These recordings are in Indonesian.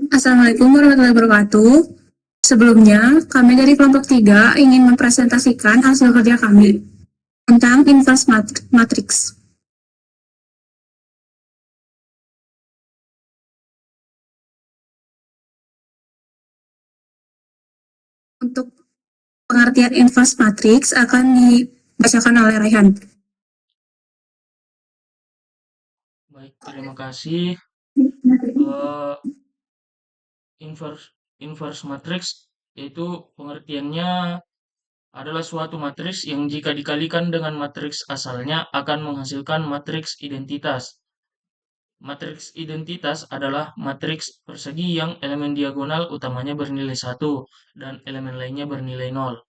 Assalamualaikum warahmatullahi wabarakatuh. Sebelumnya, kami dari kelompok 3 ingin mempresentasikan hasil kerja kami tentang inverse matrix. Untuk pengertian inverse matrix akan dibacakan oleh Raihan. Baik, terima kasih. Inverse matrix yaitu pengertiannya adalah suatu matriks yang jika dikalikan dengan matriks asalnya akan menghasilkan matriks identitas. Matriks identitas adalah matriks persegi yang elemen diagonal utamanya bernilai 1 dan elemen lainnya bernilai 0.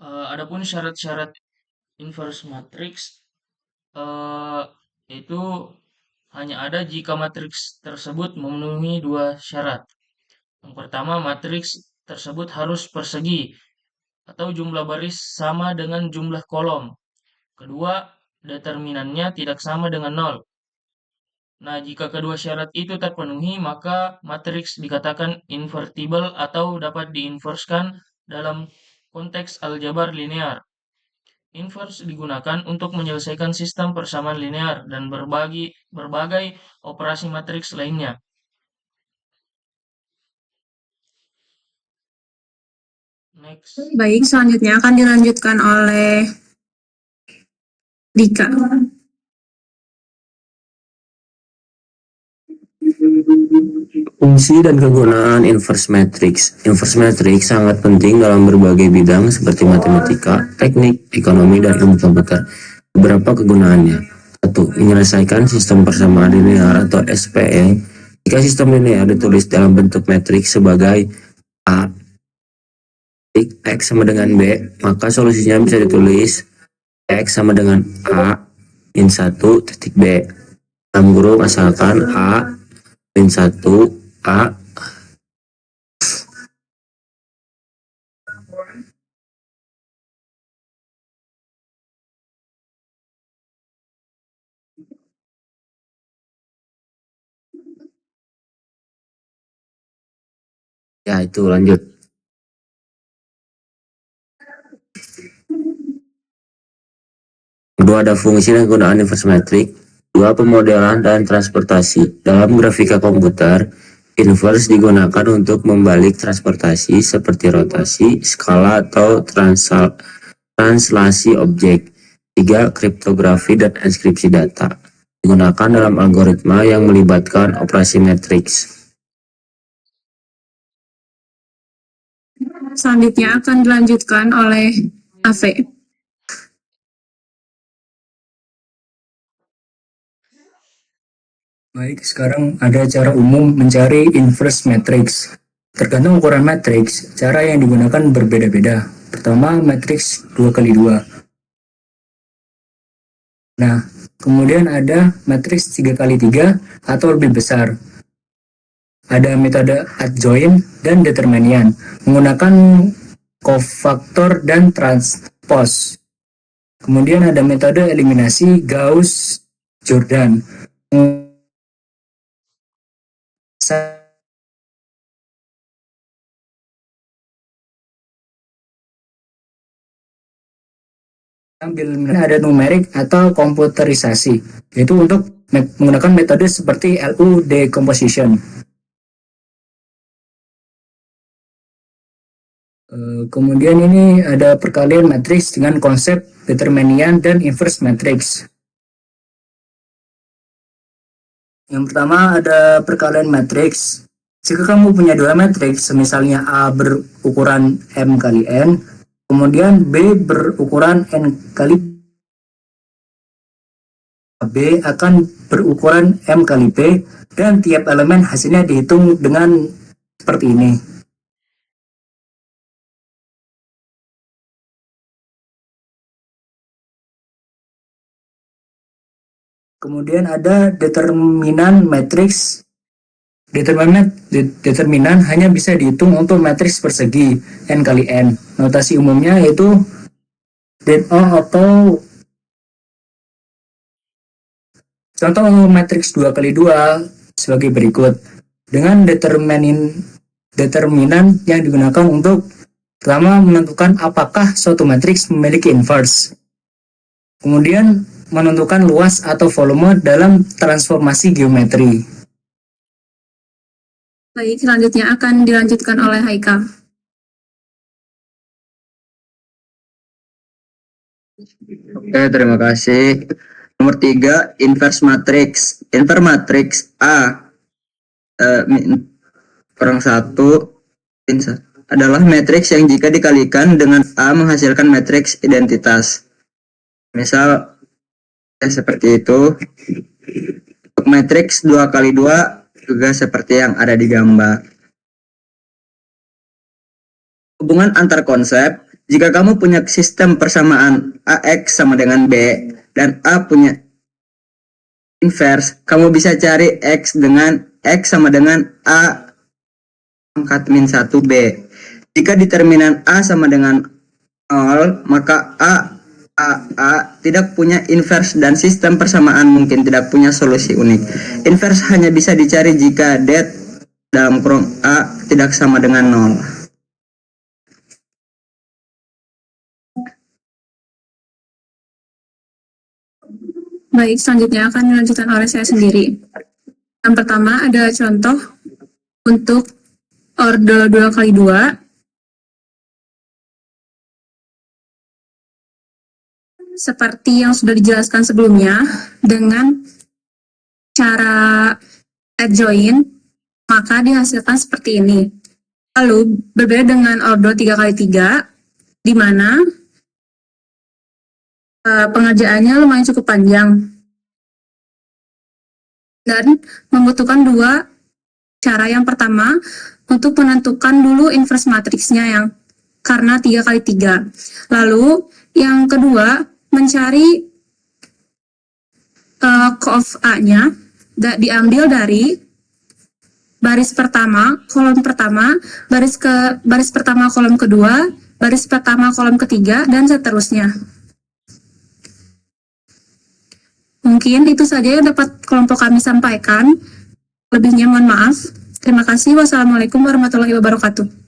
Adapun syarat-syarat inverse matrix itu hanya ada jika matriks tersebut memenuhi dua syarat. Yang pertama, matriks tersebut harus persegi atau jumlah baris sama dengan jumlah kolom. Kedua, determinannya tidak sama dengan 0. Nah, jika kedua syarat itu terpenuhi, maka matriks dikatakan invertible atau dapat diinverskan dalam konteks aljabar linear. Inverse digunakan untuk menyelesaikan sistem persamaan linear dan berbagai operasi matriks lainnya. Next. Baik, selanjutnya akan dilanjutkan oleh Dika. Fungsi dan kegunaan inverse matrix. Inverse matrix sangat penting dalam berbagai bidang seperti matematika, teknik, ekonomi, dan ilmu komputer. Beberapa kegunaannya. 1. Menyelesaikan sistem persamaan linear atau SPE. Jika sistem linear ditulis dalam bentuk matriks sebagai A X sama dengan B, maka solusinya bisa ditulis X sama dengan A min 1 titik B. Dalam kurung asalkan A min 1 A ya itu lanjut. Kedua, ada fungsi dan kegunaan inverse matrix. Dua, pemodelan dan transportasi. Dalam grafika komputer, inverse digunakan untuk membalik transportasi seperti rotasi, skala, atau translasi objek. 3. Kriptografi dan enkripsi data. Digunakan dalam algoritma yang melibatkan operasi matriks. Selanjutnya akan dilanjutkan oleh Ave. Baik, sekarang ada cara umum mencari inverse matrix. Tergantung ukuran matriks, cara yang digunakan berbeda-beda. Pertama, matriks 2x2. Nah, kemudian ada matriks 3x3 atau lebih besar. Ada metode adjoint dan determinian, menggunakan kofaktor dan transpose. Kemudian ada metode eliminasi Gauss-Jordan. Ada numerik atau komputerisasi, yaitu untuk menggunakan metode seperti LU decomposition. Kemudian ini ada perkalian matriks dengan konsep determinian dan inverse matrix. Yang pertama ada perkalian matriks. Jika kamu punya dua matriks, misalnya A berukuran M kali N, kemudian B berukuran N kali B akan berukuran M kali B, dan tiap elemen hasilnya dihitung dengan seperti ini. Kemudian ada determinan matriks. Determinan hanya bisa dihitung untuk matriks persegi N kali N. Notasi umumnya yaitu det O atau Contoh matriks 2x2 sebagai berikut. Dengan determinan yang digunakan untuk pertama menentukan apakah suatu matriks memiliki inverse. Kemudian menentukan luas atau volume dalam transformasi geometri. Baik, selanjutnya akan dilanjutkan oleh Haikal. Oke, terima kasih. Nomor 3, inverse matrix. Inverse matrix A kurang 1 adalah matriks yang jika dikalikan dengan A menghasilkan matriks identitas. Misal seperti itu. Untuk matriks 2x2 juga seperti yang ada di gambar. Hubungan antar konsep, jika kamu punya sistem persamaan AX sama dengan B dan A punya inverse, kamu bisa cari X sama dengan A pangkat min 1B. Jika determinan A sama dengan 0, maka A tidak punya inverse dan sistem persamaan mungkin tidak punya solusi unik. Inverse hanya bisa dicari jika det dalam kurung A tidak sama dengan 0. Baik, selanjutnya akan dilanjutkan oleh saya sendiri. Yang pertama ada contoh untuk ordo 2x2. Seperti yang sudah dijelaskan sebelumnya, dengan cara adjoint, maka dihasilkan seperti ini. Lalu, berbeda dengan ordo 3x3, di mana pengerjaannya lumayan cukup panjang dan membutuhkan dua cara. Yang pertama, untuk menentukan dulu inverse matriksnya yang karena 3x3. Lalu, yang kedua, mencari cof A-nya diambil dari baris pertama, kolom pertama, baris pertama, kolom kedua, baris pertama, kolom ketiga, dan seterusnya. Mungkin itu saja yang dapat kelompok kami sampaikan. Lebihnya mohon maaf. Terima kasih. Wassalamualaikum warahmatullahi wabarakatuh.